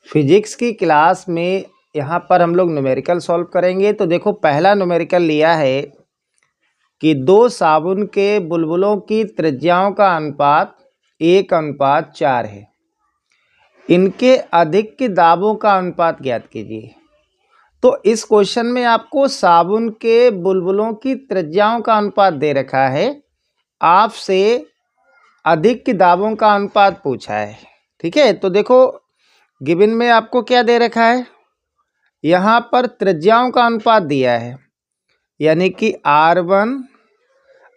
Physics की class में यहाँ पर हम लोग न्यूमेरिकल सॉल्व करेंगे। तो देखो पहला न्यूमेरिकल लिया है कि दो साबुन के बुलबुलों की त्रिज्याओं का अनुपात 1:4 है। इनके अधिक के दाबों का अनुपात ज्ञात कीजिए। तो इस क्वेश्चन में आपको साबुन के बुलबुलों की त्रिज्याओं का अनुपात दे रखा है, आपसे अधिक के दाबों का अनुपात पूछा है। ठीक है, तो देखो गिवन में आपको क्या दे रखा है, यहाँ पर त्रिज्याओं का अनुपात दिया है, यानी कि R1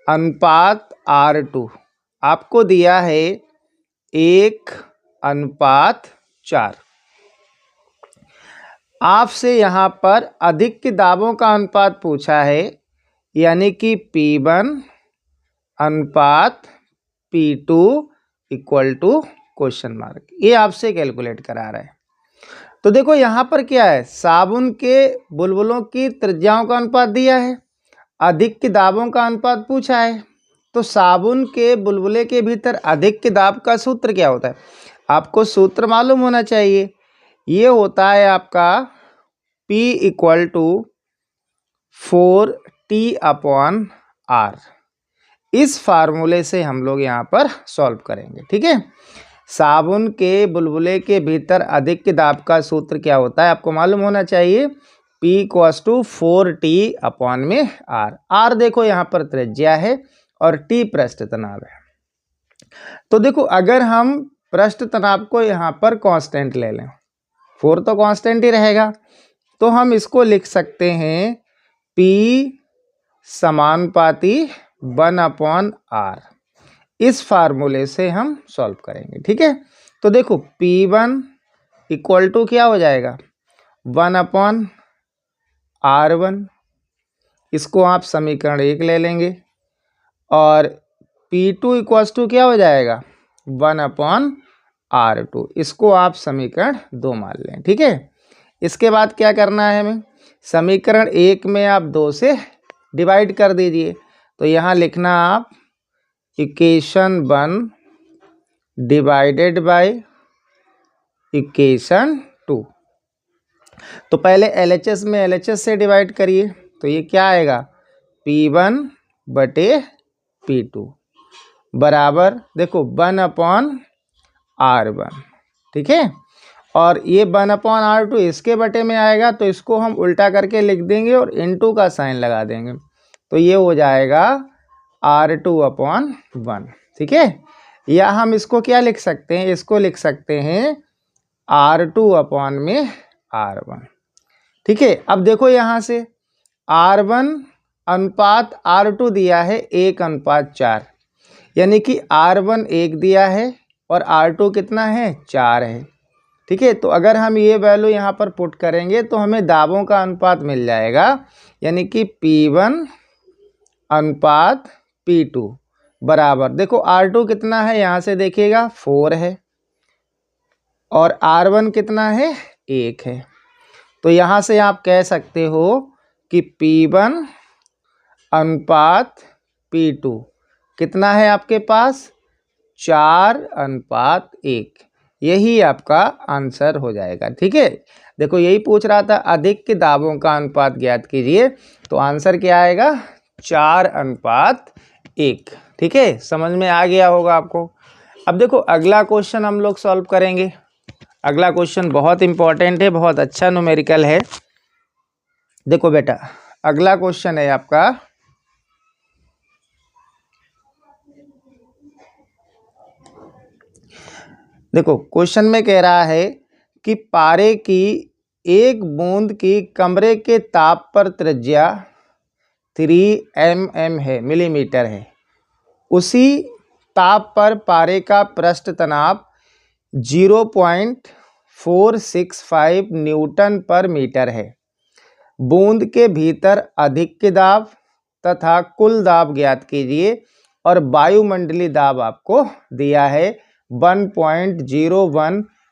अनुपात R2 आपको दिया है 1:4। आपसे यहाँ पर अधिक के दाबों का अनुपात पूछा है, यानी कि P1 अनुपात P2 equal to question mark, ये आपसे कैलकुलेट करा रहा है। तो देखो यहाँ पर क्या है, साबुन के बुलबुलों की त्रिज्याओं का अनुपात दिया है, अधिक के दाबों का अनुपात पूछा है। तो साबुन के बुलबुले के भीतर अधिक के दाब का सूत्र क्या होता है, आपको सूत्र मालूम होना चाहिए। ये होता है आपका P इक्वल टू 4T/R। इस फार्मूले से हम लोग यहाँ पर सॉल्व करेंगे। ठीक है, साबुन के बुलबुले के भीतर अधिक के दाब का सूत्र क्या होता है आपको मालूम होना चाहिए, P equals to 4T/R। R देखो यहाँ पर त्रिज्या है और T पृष्ठ तनाव है। तो देखो अगर हम पृष्ठ तनाव को यहाँ पर कांस्टेंट ले लें, 4 तो कांस्टेंट ही रहेगा, तो हम इसको लिख सकते हैं P समानुपाती 1/R। इस फार्मूले से हम सॉल्व करेंगे। ठीक है, तो देखो P1 इक्वल टू क्या हो जाएगा, 1/R1। इसको आप समीकरण 1 ले लेंगे, और P2 इक्वल्स टू क्या हो जाएगा, 1/R2। इसको आप समीकरण 2 मान लें। ठीक है, इसके बाद क्या करना है हमें, समीकरण 1 में आप 2 से डिवाइड कर दीजिए। तो यहाँ लिखना आप इक्वेशन 1 डिवाइडेड बाय इक्वेशन 2। तो पहले LHS में LHS से डिवाइड करिए, तो ये क्या आएगा, P1/P2 बराबर देखो 1/R1। ठीक है, और ये 1/R2 इसके बटे में आएगा, तो इसको हम उल्टा करके लिख देंगे और इनटू का साइन लगा देंगे, तो ये हो जाएगा R2/1। ठीक है, या हम इसको क्या लिख सकते हैं, इसको लिख सकते हैं R2/R1। ठीक है, अब देखो यहाँ से R1 अनुपात R2 दिया है 1:4, यानी कि R1 1 दिया है और R2 कितना है, 4 है। ठीक है, तो अगर हम ये वैल्यू यहाँ पर पुट करेंगे तो हमें दाबों का अनुपात मिल जाएगा, यानी कि P1 अनुपात P2 बराबर देखो R2 कितना है, यहाँ से देखिएगा 4 है, और R1 कितना है, 1 है। तो यहाँ से आप कह सकते हो कि P1 अनुपात P2 कितना है आपके पास, 4:1। यही आपका आंसर हो जाएगा। ठीक है, देखो यही पूछ रहा था, अधिक के दाबों का अनुपात ज्ञात कीजिए, तो आंसर क्या आएगा, 4:1। ठीक है, समझ में आ गया होगा आपको। अब देखो अगला क्वेश्चन हम लोग सॉल्व करेंगे। अगला क्वेश्चन बहुत इंपॉर्टेंट है, बहुत अच्छा न्यूमेरिकल है। देखो बेटा अगला क्वेश्चन है आपका, देखो क्वेश्चन में कह रहा है कि पारे की एक बूंद की कमरे के ताप पर त्रिज्या 3 mm है, मिलीमीटर है। उसी ताप पर पारे का पृष्ठ तनाव 0.465 न्यूटन पर मीटर है। बूंद के भीतर अधिक के दाब तथा कुल दाब ज्ञात कीजिए, और वायुमंडलीय दाब आपको दिया है 1.01 ×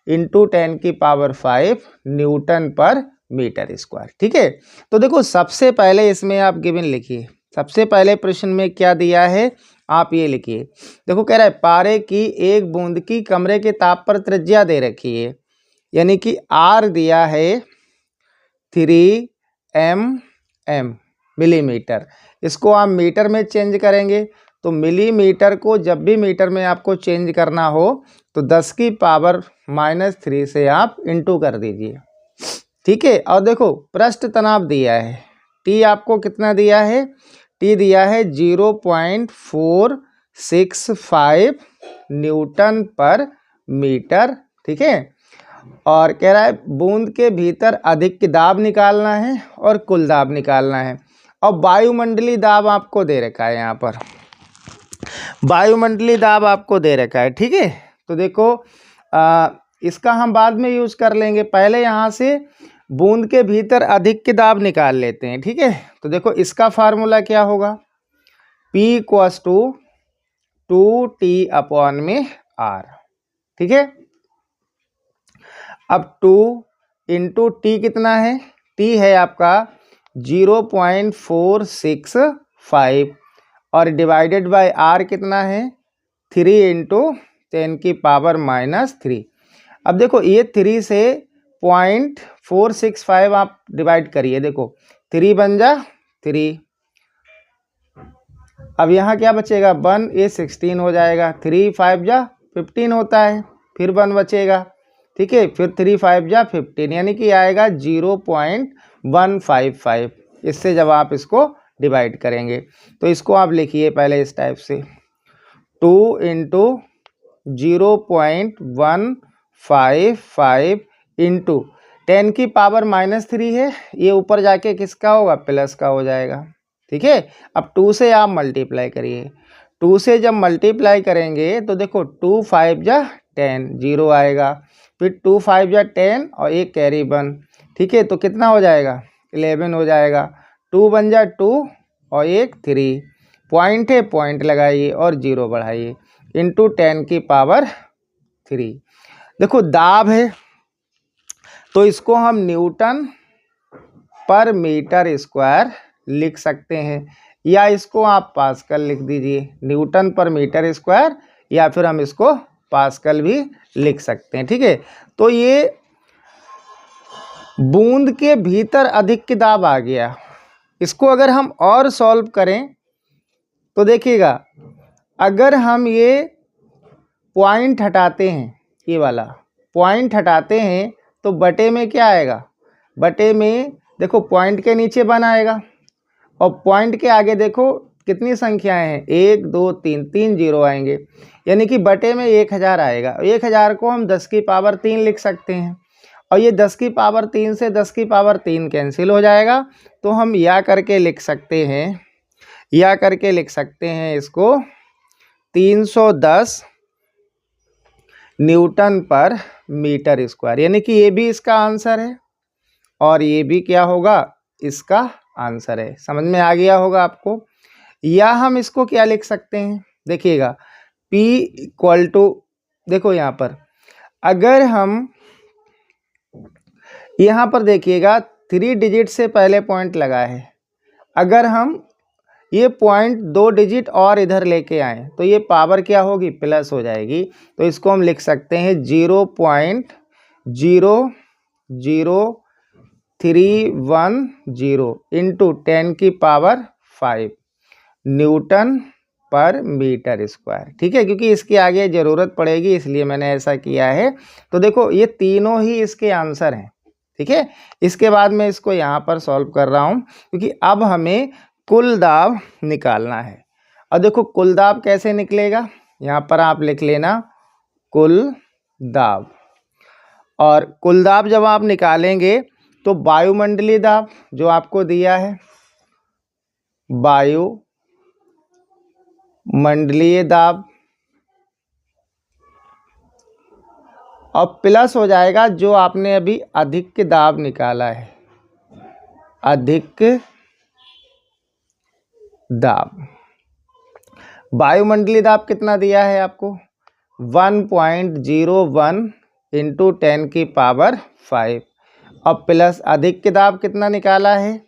10⁵ न्यूटन पर मीटर स्क्वायर। ठीक है, तो देखो सबसे पहले इसमें आप गिवन लिखिए, सबसे पहले प्रश्न में क्या दिया है आप ये लिखिए। देखो कह रहा है पारे की एक बूंद की कमरे के ताप पर त्रिज्या दे रखी है, यानी कि R दिया है 3 mm मिलीमीटर। इसको आप मीटर में चेंज करेंगे तो मिलीमीटर को जब भी मीटर में आपको चेंज करना हो तो 10 की पावर -3 से आप इंटू कर दीजिए। ठीक है। और देखो पृष्ठ तनाव दिया है, T आपको कितना दिया है, T दिया है 0.465 न्यूटन पर मीटर। ठीक है। और कह रहा है बूंद के भीतर अधिक दाब निकालना है और कुल दाब निकालना है। और वायुमंडलीय दाब आपको दे रखा है, यहाँ पर वायुमंडलीय दाब आपको दे रखा है। ठीक है। तो देखो इसका हम बाद में यूज कर लेंगे, पहले यहाँ से बूंद के भीतर अधिक दाब निकाल लेते हैं। ठीक है। तो देखो इसका फार्मूला क्या होगा, P = 2T/r। ठीक है। अब 2 × T कितना है, T है आपका 0.465 और डिवाइडेड बाय R कितना है 3 × 10⁻³ अब देखो ये 3 से 0.465 आप डिवाइड करिए, देखो 3 बन जा 3, अब यहाँ क्या बचेगा 1, ये 16 हो जाएगा, 3 5 जा 15 होता है, फिर 1 बचेगा। ठीक है। फिर 3 5 जा 15 यानी कि आएगा 0.155। इससे जब आप इसको डिवाइड करेंगे तो इसको आप लिखिए पहले इस टाइप से 2 × 0.155 × 10⁻³ है, ये ऊपर जाके किसका होगा, प्लस का हो जाएगा। ठीक है। अब 2 से आप मल्टीप्लाई करिए, 2 से जब मल्टीप्लाई करेंगे तो देखो 2 5 जा 10 0 आएगा, फिर 2 5 जा 10 और एक कैरी 1। ठीक है। तो कितना हो जाएगा 11 हो जाएगा, 2 बन जा 2 और एक 3, पॉइंट है पॉइंट लगाइए और 0 बढ़ाइए इंटू 10⁻³ देखो दाब है तो इसको हम न्यूटन पर मीटर स्क्वायर लिख सकते हैं, या इसको आप पास्कल लिख दीजिए, न्यूटन पर मीटर स्क्वायर, या फिर हम इसको पास्कल भी लिख सकते हैं। ठीक है। तो ये बूंद के भीतर अधिक दाब आ गया। इसको अगर हम और सॉल्व करें तो देखिएगा, अगर हम ये पॉइंट हटाते हैं, ये वाला पॉइंट हटाते हैं तो बटे में क्या आएगा, बटे में देखो पॉइंट के नीचे 1 आएगा और पॉइंट के आगे देखो कितनी संख्याएं हैं 1 2 3, 3 0 आएंगे, यानी कि बटे में 1000 आएगा। 1000 को हम 10⁻³ लिख सकते हैं और ये 10⁻³ से 10⁻³ कैंसिल हो जाएगा, तो हम या करके लिख सकते हैं, या करके लिख सकते हैं इसको 310 न्यूटन पर मीटर स्क्वायर, यानी कि ये भी इसका आंसर है और ये भी क्या होगा, इसका आंसर है। समझ में आ गया होगा आपको। या हम इसको क्या लिख सकते हैं, देखिएगा P = देखो यहाँ पर अगर हम यहाँ पर देखिएगा 3 डिजिट से पहले पॉइंट लगा है, अगर हम ये पॉइंट 2 डिजिट और इधर लेके आए तो ये पावर क्या होगी, प्लस हो जाएगी। तो इसको हम लिख सकते हैं 0.00310 इंटू 10⁵ न्यूटन पर मीटर स्क्वायर। ठीक है। क्योंकि इसके आगे ज़रूरत पड़ेगी इसलिए मैंने ऐसा किया है। तो देखो ये तीनों ही इसके आंसर हैं। ठीक है। इसके बाद मैं इसको यहाँ पर सॉल्व कर रहा हूँ क्योंकि अब हमें कुल दाब निकालना है। और देखो कुल दाब कैसे निकलेगा, यहाँ पर आप लिख लेना कुल दाब। और कुल दाब जब आप निकालेंगे तो वायुमंडलीय दाब जो आपको दिया है, वायुमंडलीय दाब, और प्लस हो जाएगा जो आपने अभी अधिक दाब निकाला है, अधिक दाब। वायुमंडलीय दाब कितना दिया है आपको 1.01 इंटू 10⁵ और प्लस अधिक दाब कितना निकाला है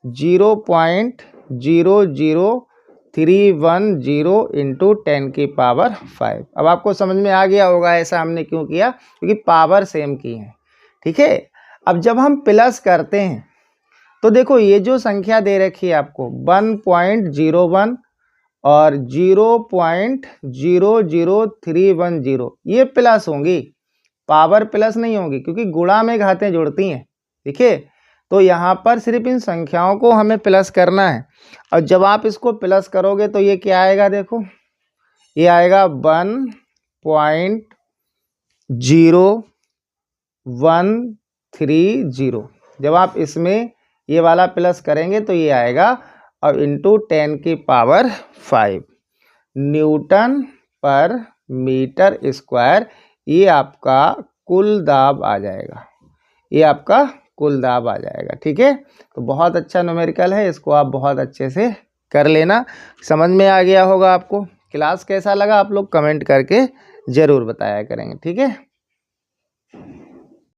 0.00310 इंटू 10⁵। अब आपको समझ में आ गया होगा ऐसा हमने क्यों किया, क्योंकि पावर सेम की है। ठीक है। अब जब हम प्लस करते हैं तो देखो ये जो संख्या दे रखी है आपको 1.01 और 0.00310 ये प्लस होंगी, पावर प्लस नहीं होगी, क्योंकि गुणा में घातें जुड़ती हैं। ठीक है, तो यहाँ पर सिर्फ इन संख्याओं को हमें प्लस करना है। और जब आप इसको प्लस करोगे तो ये क्या आएगा, देखो ये आएगा 1.0130। जब आप इसमें ये वाला प्लस करेंगे तो ये आएगा, और इंटू 10 की पावर 5 न्यूटन पर मीटर स्क्वायर, ये आपका कुल दाब आ जाएगा, ये आपका कुल दाब आ जाएगा। ठीक है, तो बहुत अच्छा न्यूमेरिकल है, इसको आप बहुत अच्छे से कर लेना। समझ में आ गया होगा आपको। क्लास कैसा लगा आप लोग कमेंट करके ज़रूर बताया करेंगे। ठीक है।